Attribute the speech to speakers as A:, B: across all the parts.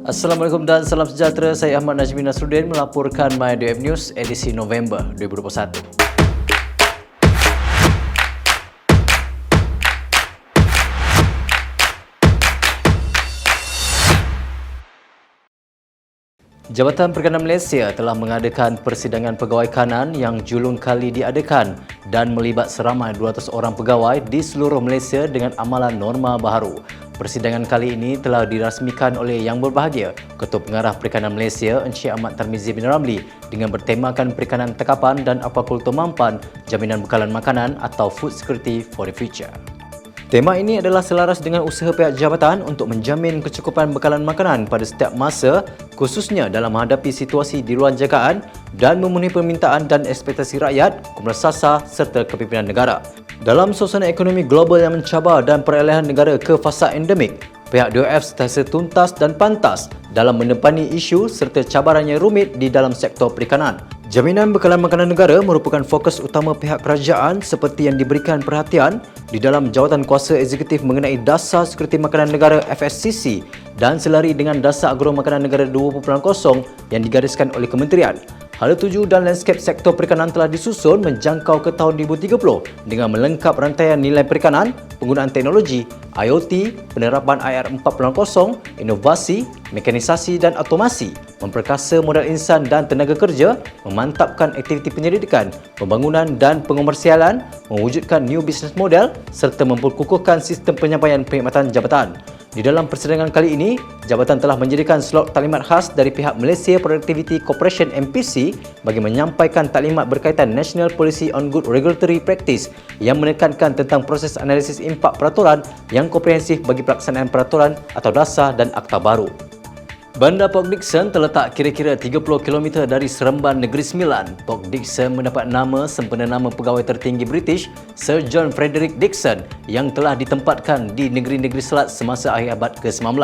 A: Assalamualaikum dan salam sejahtera. Saya Ahmad Najmi Nasruddin melaporkan MyDF News edisi November 2021. Jabatan Perikanan Malaysia telah mengadakan persidangan pegawai kanan yang julung kali diadakan dan melibat seramai 200 orang pegawai di seluruh Malaysia dengan amalan norma baharu. Persidangan kali ini telah dirasmikan oleh Yang Berbahagia, Ketua Pengarah Perikanan Malaysia Encik Ahmad Tarmizi bin Ramli dengan bertemakan perikanan tekapan dan aquakultur mampan, jaminan bekalan makanan atau food security for the future. Tema ini adalah selaras dengan usaha pihak jabatan untuk menjamin kecukupan bekalan makanan pada setiap masa, khususnya dalam menghadapi situasi di luar jagaan dan memenuhi permintaan dan ekspektasi rakyat, Komerasasa serta kepimpinan negara. Dalam suasana ekonomi global yang mencabar dan peralihan negara ke fasa endemik, pihak DOF sentiasa tuntas dan pantas dalam menepani isu serta cabaran yang rumit di dalam sektor perikanan. Jaminan bekalan makanan negara merupakan fokus utama pihak kerajaan seperti yang diberikan perhatian di dalam Jawatan Kuasa Eksekutif mengenai Dasar Sekuriti Makanan Negara FSCC dan selari dengan Dasar Agro Makanan Negara 2.0 yang digariskan oleh Kementerian. Hala tuju dan lanskap sektor perikanan telah disusun menjangkau ke tahun 2030 dengan melengkap rantaian nilai perikanan, penggunaan teknologi, IoT, penerapan IR 4.0, inovasi, mekanisasi dan otomasi, memperkasa modal insan dan tenaga kerja, memantapkan aktiviti penyelidikan, pembangunan dan pengomersialan, mewujudkan new business model serta memperkukuhkan sistem penyampaian perkhidmatan jabatan. Di dalam persidangan kali ini, jabatan telah menjadikan slot taklimat khas dari pihak Malaysia Productivity Corporation MPC bagi menyampaikan taklimat berkaitan National Policy on Good Regulatory Practice yang menekankan tentang proses analisis impak peraturan yang komprehensif bagi pelaksanaan peraturan atau dasar dan akta baru. Bandar Port Dickson terletak kira-kira 30 km dari Seremban Negeri Sembilan. Port Dickson mendapat nama sempena nama pegawai tertinggi British Sir John Frederick Dickson yang telah ditempatkan di negeri-negeri selat semasa akhir abad ke-19.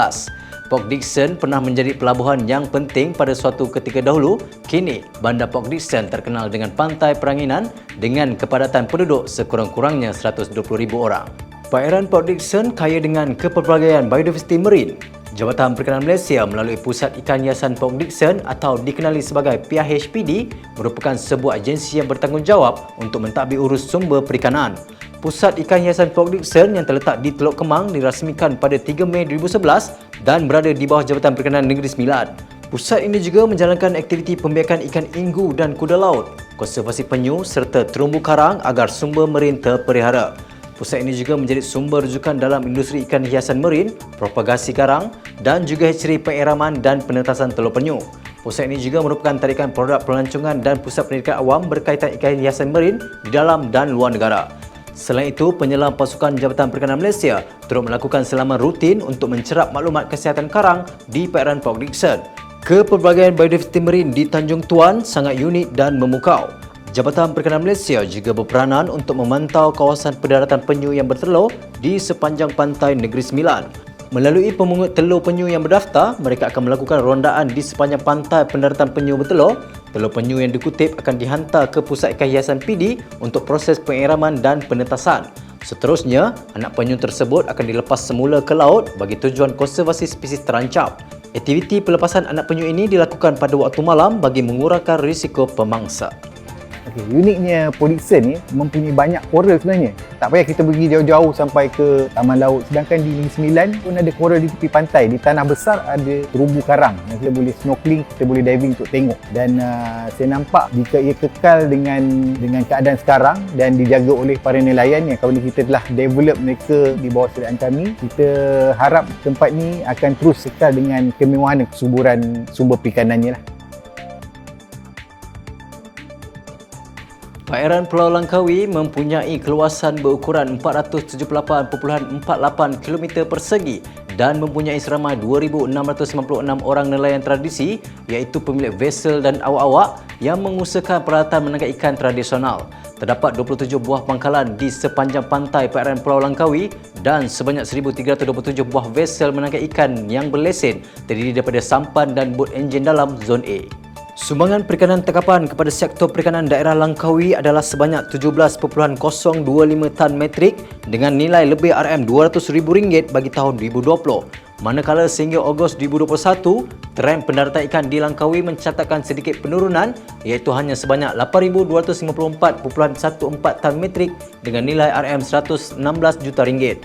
A: Port Dickson pernah menjadi pelabuhan yang penting pada suatu ketika dahulu. Kini, Bandar Port Dickson terkenal dengan pantai peranginan dengan kepadatan penduduk sekurang-kurangnya 120,000 orang. Perairan Port Dickson kaya dengan kepelbagaian biodiversiti marine. Jabatan Perikanan Malaysia melalui Pusat Ikan Hiasan Port Dickson atau dikenali sebagai PIHPD merupakan sebuah agensi yang bertanggungjawab untuk mentadbir urus sumber perikanan. Pusat Ikan Hiasan Port Dickson yang terletak di Teluk Kemang dirasmikan pada 3 Mei 2011 dan berada di bawah Jabatan Perikanan Negeri Sembilan. Pusat ini juga menjalankan aktiviti pembiakan ikan inggu dan kuda laut, konservasi penyu serta terumbu karang agar sumber marin terpelihara. Pusat ini juga menjadi sumber rujukan dalam industri ikan hiasan marin, propagasi karang dan juga hatchery pengiraman dan penetasan telur penyu. Pusat ini juga merupakan tarikan produk pelancongan dan pusat pendidikan awam berkaitan ikan hiasan marin di dalam dan luar negara. Selain itu, penyelam pasukan Jabatan Perikanan Malaysia turut melakukan selaman rutin untuk mencerap maklumat kesihatan karang di perairan Port Dickson. Kepelbagaian biodiversiti marin di Tanjung Tuan sangat unik dan memukau. Jabatan Perikanan Malaysia juga berperanan untuk memantau kawasan pendaratan penyu yang bertelur di sepanjang pantai Negeri Sembilan. Melalui pemungut telur penyu yang berdaftar, mereka akan melakukan rondaan di sepanjang pantai pendaratan penyu bertelur. Telur penyu yang dikutip akan dihantar ke Pusat Ikan Hiasan PD untuk proses pengiraman dan penetasan. Seterusnya, anak penyu tersebut akan dilepas semula ke laut bagi tujuan konservasi spesies terancam. Aktiviti pelepasan anak penyu ini dilakukan pada waktu malam bagi mengurangkan risiko pemangsa.
B: Uniknya Port Dickson ni mempunyai banyak coral sebenarnya. Tak payah kita pergi jauh-jauh sampai ke taman laut. Sedangkan di Negeri Sembilan pun ada coral di tepi pantai. Di tanah besar ada terumbu karang. Kita boleh snorkeling, kita boleh diving untuk tengok. Dan saya nampak jika ia kekal dengan keadaan sekarang dan dijaga oleh para nelayan yang kalau kita telah develop mereka di bawah sediaan kami, kita harap tempat ni akan terus kekal dengan kemewahan dan kesuburan sumber perikanannya lah.
A: Perairan Pulau Langkawi mempunyai keluasan berukuran 478.48 km persegi dan mempunyai seramai 2,696 orang nelayan tradisi iaitu pemilik vessel dan awak-awak yang mengusahakan peralatan menangkap ikan tradisional. Terdapat 27 buah pangkalan di sepanjang pantai perairan Pulau Langkawi dan sebanyak 1,327 buah vessel menangkap ikan yang berlesen terdiri daripada sampan dan bot enjin dalam Zon A. Sumbangan perikanan tangkapan kepada sektor perikanan daerah Langkawi adalah sebanyak 17.025 tan metrik dengan nilai lebih RM200,000 bagi tahun 2020. Manakala sehingga Ogos 2021, trend pendaratan ikan di Langkawi mencatatkan sedikit penurunan iaitu hanya sebanyak 8,254.14 tan metrik dengan nilai RM 116 juta ringgit.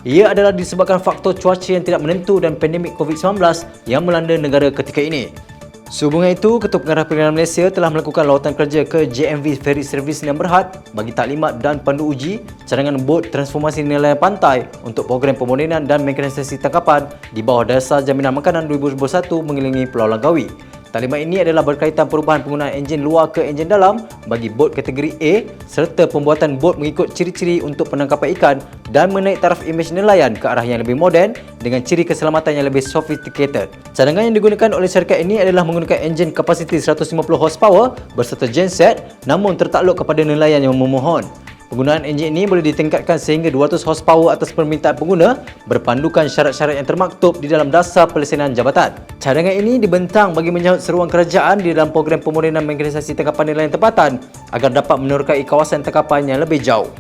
A: Ia adalah disebabkan faktor cuaca yang tidak menentu dan pandemik COVID-19 yang melanda negara ketika ini. Sehubungan itu, Ketua Pengarah Perikanan Malaysia telah melakukan lawatan kerja ke JMV Ferry Service Sdn Bhd bagi taklimat dan pandu uji cadangan bot transformasi nelayan pantai untuk program pemodenan dan mekanisasi tangkapan di bawah Dasar Jaminan Makanan 2021 mengelilingi Pulau Langkawi. Taklimat ini adalah berkaitan perubahan penggunaan enjin luar ke enjin dalam bagi bot kategori A serta pembuatan bot mengikut ciri-ciri untuk penangkapan ikan dan menaik taraf imej nelayan ke arah yang lebih moden dengan ciri keselamatan yang lebih sophisticated. Cadangan yang digunakan oleh syarikat ini adalah menggunakan enjin kapasiti 150 horsepower berserta genset namun tertakluk kepada nelayan yang memohon. Penggunaan enjin ini boleh ditingkatkan sehingga 200 horsepower atas permintaan pengguna berpandukan syarat-syarat yang termaktub di dalam dasar pelesinan jabatan. Cadangan ini dibentang bagi menyahut seruan kerajaan di dalam program pemodenan mekanisasi tangkapan nelayan tempatan agar dapat menerokai kawasan tangkapan yang lebih jauh.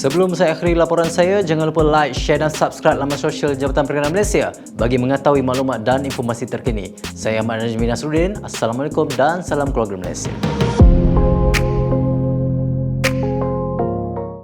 A: Sebelum saya akhiri laporan saya, jangan lupa like, share dan subscribe laman sosial Jabatan Perikanan Malaysia bagi mengetahui maklumat dan informasi terkini. Saya Ahmad Najmi Nasruddin. Assalamualaikum dan salam keluarga Malaysia.